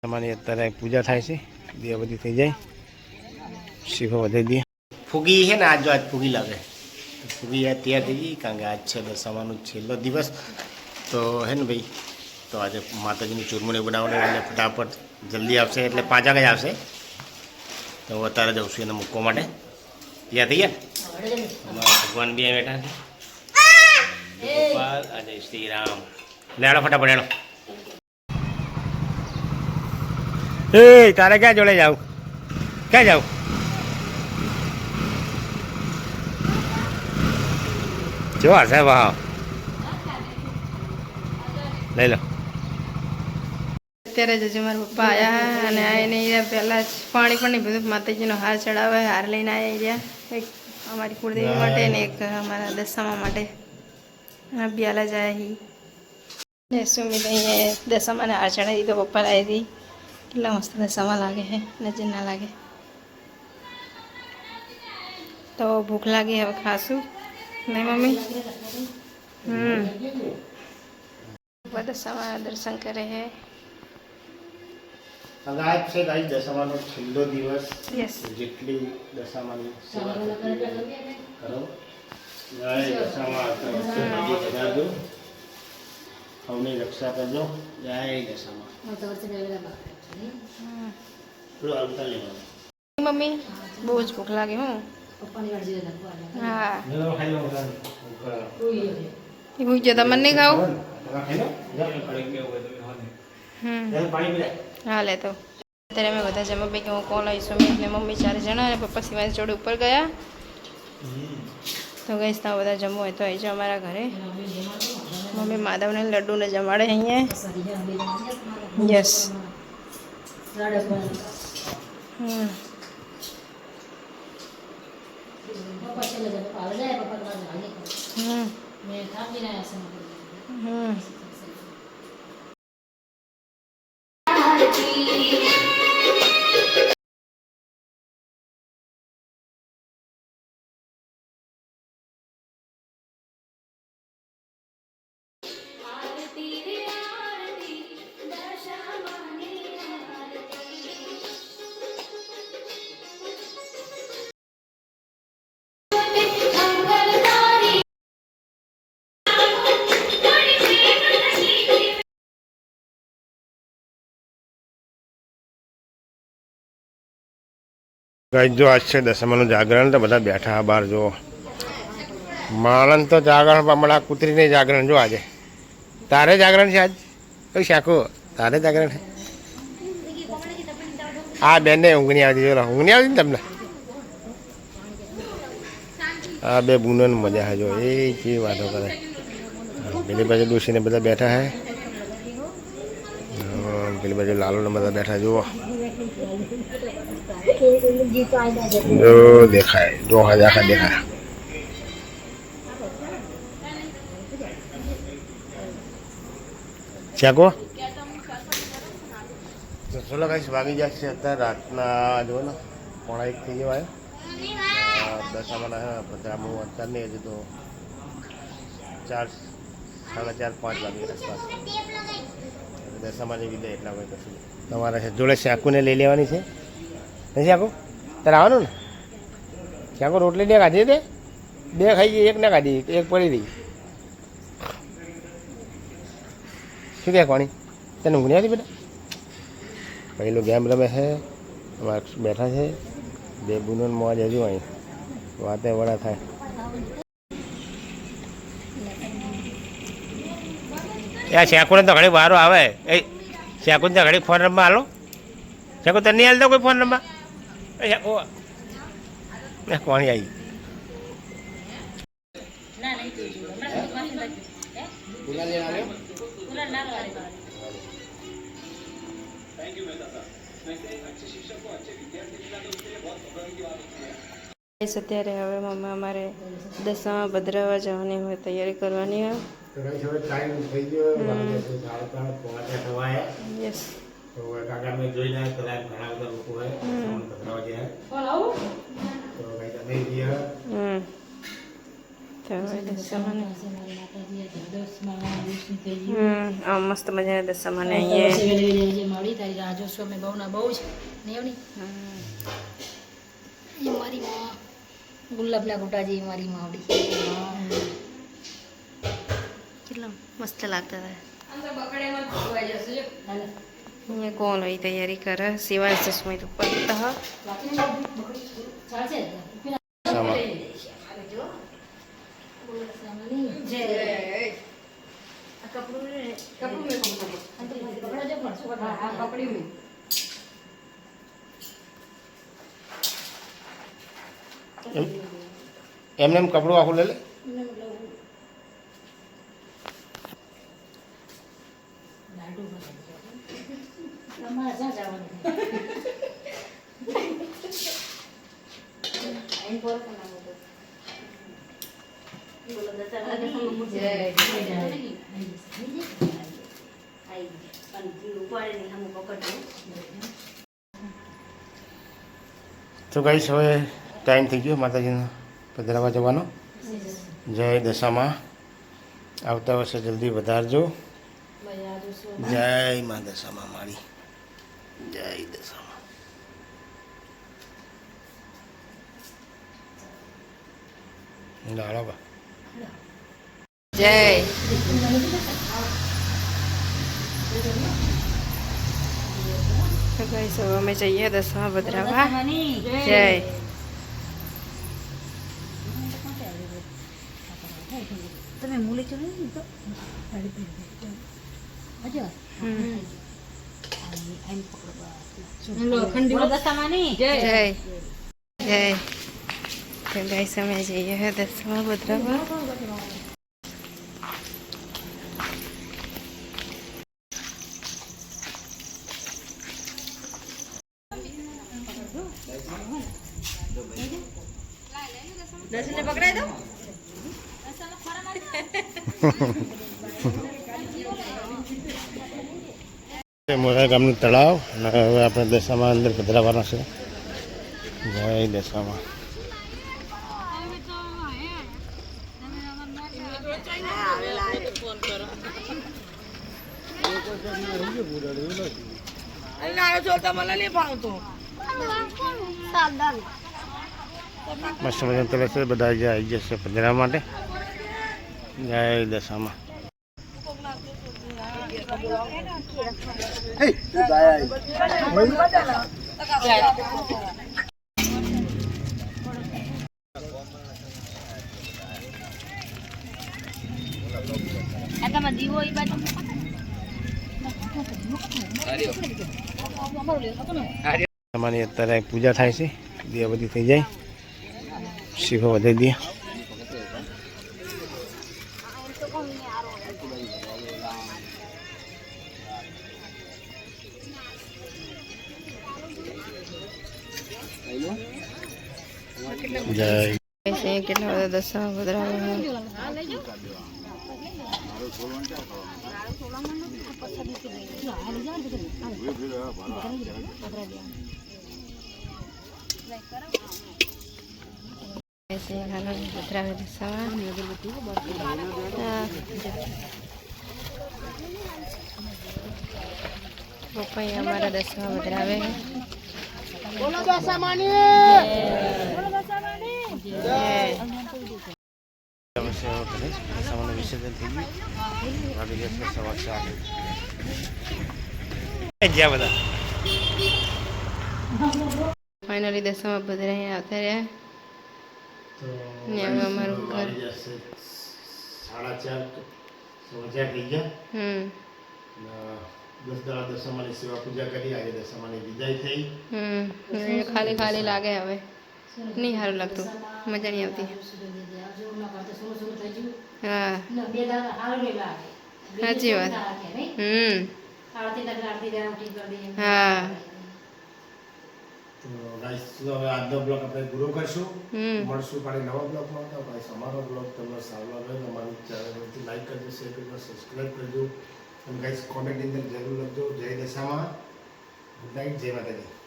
તમારી અત્યારે પૂજા થાય છે, દીવાબત્તી થઈ જાય, શીખો વધારી દઈએ. ફૂગી છે ને આજ જો આજ ફૂગી લાગે, ફૂગી યાદ તૈયાર થઈ ગઈ કારણ કે આજ છે દશામાનો છેલ્લો દિવસ. તો હે ને ભાઈ, તો આજે માતાજીની ચૂરમણી બનાવવાની એટલે ફટાફટ જલ્દી આવશે, એટલે 5 વાગે જ આવશે. તો હું અત્યારે જાઉં છું એને મૂકવા માટે. તૈયાર થઈ ગયા ભગવાન બી બેઠા છે, ગોપાલ અને શ્રી રામ. લેડો ફટાફટ લેડો. એ તારે ક્યાં જોડે જાવ? ક્યાં જાવ? જો હશે વાહ, લઈ લો. અત્યારે જ હજી મારા પપ્પા આવ્યા અને આવીને પહેલાં જ પાણી પણ નહીં બધું માતાજીનો હાર ચડાવે, હાર લઈને આવી ગયા. એક અમારી કુળદેવી માટે ને એક અમારા દશામાં માટે. બિયાલા જાય ને સુમિત અહીંયા દશામાં હાર ચડાવી દીધો, પપ્પા લાવી હતી. કેટલા મસ્ત દશામાં લાગે છે, નજર ના લાગે. તો ભૂખ લાગી, હવે ખાશું નહીં મમ્મી? દશામાં દર્શન કરે છે. આજ છે ગાઈ દશામાનો છેલ્લો દિવસ. યસ, જેટલી દશામાની સેવા કરો, જય દશામાં કરજો, સૌની રક્ષા કરજો. જય દશામાં. મમ્મી બહુ જ ભૂખ લાગે. હું હા હું જો તમને નહીં ખાવું. હા લે તો અત્યારે અમે બધા જમા પૈકી હું કોણ આવીશું, મેં ને મમ્મી 4 જણા અને પપ્પા સિવાય જોડે ઉપર ગયા. તો ગઈશ ત્યાં બધા જમવું હોય તો આવી જાઓ અમારા ઘરે. મમ્મી માધવને લડ્ડુને જમાડે અહીંયા. યસ. ગાઈ જો આજ છે દશામાનું જાગરણ, તો બધા બેઠા બહાર. જો માણસ તો જાગરણ, હમણાં કૂતરીને જાગરણ. જો આજે તારે જાગરણ છે આજ? કઈ શાખો તારે જાગરણ છે? આ બેનને ઊંઘની આવતી, જો ઊંઘની આવતી ને તમને. આ બે બુનોને મજા છે. જો એ કેવી વાતો કરે. પેલી બાજુ ડોસીને બધા બેઠા હે, પેલી બાજુ લાલુને બધા બેઠા. જુઓ જો દેખાય, જો આખા દેખાય. ચાકો ચલો કઈ વાગી જશે અત્યારે રાતના. જો ને 1:30 થઈ ગયો. દશામાના પધરામું અત્યારે નહીં, હજુ તો 4, 4:30, 5 વાગે આસપાસ દશામાની વિદાય. એટલા કોઈ કશું તમારે જોડે શાકુને લઈ લેવાની છે. નહીં શાકુ તારે આવવાનું ને? શાકુ રોટલી 2 ખાધી દે, 2 ખાઈ ગઈ, 1 ના ખાધી, 1 પડી રહી. શું કહે કોણી? તને ઊંઘ નહીં આવતી બેટા? પહેલું ગેમ રમે છે, અમારા બેઠા છે. 2 બુનો મોજ હજુ અહીં વાતે વડા થાય. યા શાકુને તો ઘણી વારો આવે. એ શાકુને તો ઘણી ફોન રમવા હાલો. શાકુ તને નહીં હાલતો કોઈ ફોન રમવા? કોણ આવી? અત્યારે હવે મમ્મી અમારે દશામાં ભદ્રાવા જવાની હોય, તૈયારી કરવાની હોય. યસ. કાકા મેં જોઈ ના કદાચ ઘણા બધા લોકો હોય ભદ્રાવા ગયા. તો તો દશામાં મસ્ત મજાના દશામાં અહીંયા મળી તારી રાજોત્સવ મેં બહુ ના બહુ જ નેવની મારી માં ગુલાબના ગોટાજી મારી માવડી કેટલા મસ્ત લાગતા હતા. હાલે અહીંયા કોણ હોય તૈયારી કરે સિવાય ચશ્મા તો પડતા ચાલશે સામા એમને એમ કપડું આખું લઈ લે. તો ગાઈસ હવે ટાઈમ થઈ ગયો માતાજીનો પધરાવા જવાનો. જય દશામાં આવતા વર્ષે જલ્દી વધારજો. જય મા દશામાં મારી જય દશામાં. લાડો બા જય તો ગાઈસ હવે અમે જઈએ દશામાં પધરાવા. જય તમે મૂલે ચલો ને તો જય જય તો ગાઈસ અમે જઈએ દશામાં પધરાવા. મોરા ગામનું તળાવ અને હવે આપણે દશામાં અંદર પધરાવાના છે. જય દશામાં. મસ્ત મજાનું તળાવ છે. બધા આવી જશે પધરાવા માટે. જય દશામાં. દીવો એ બાજુ અમારી અત્યારે પૂજા થાય છે. દીવા બધી થઈ જાય. શીખો વધારી દે. જય કેટલા બધા દશામાં પધરાવા. પધરાવે દશામાં. પપ્પા અમારા દશામાં પધરાવે. બોલો દશામાની વિસર્જન થઈ ગયું. વાગી જશે 4:15. જ્યાં બધા ફાઇનલી દશામાં પધરાઈને આવતા રહ્યા. ને હવે અમારું ઘર 4:30 થઈ ગયા. 10 દાડા દશામાની સેવા પૂજા કરી. આજે દશામાની વિદાય થઈ. ખાલી ખાલી લાગે. હવે નહીં સારું લાગતું. મજા નહીં આવતી. હા સાચી વાત. હા તો ગાઈસ હવે આજનો બ્લોગ આપણે પૂરો કરશું. મળશું પાછી નવા બ્લોગમાં. તો ગાઈસ અમારો બ્લોગ તમને સારો લાગે તો અમારું ચેનલથી લાઈક કરજો, શેર કરજો, સબસ્ક્રાઈબ કરજો અને ગાઈસ કોમેન્ટની અંદર જરૂર લખજો. જય દશામાં. Good night. જય માતાજી.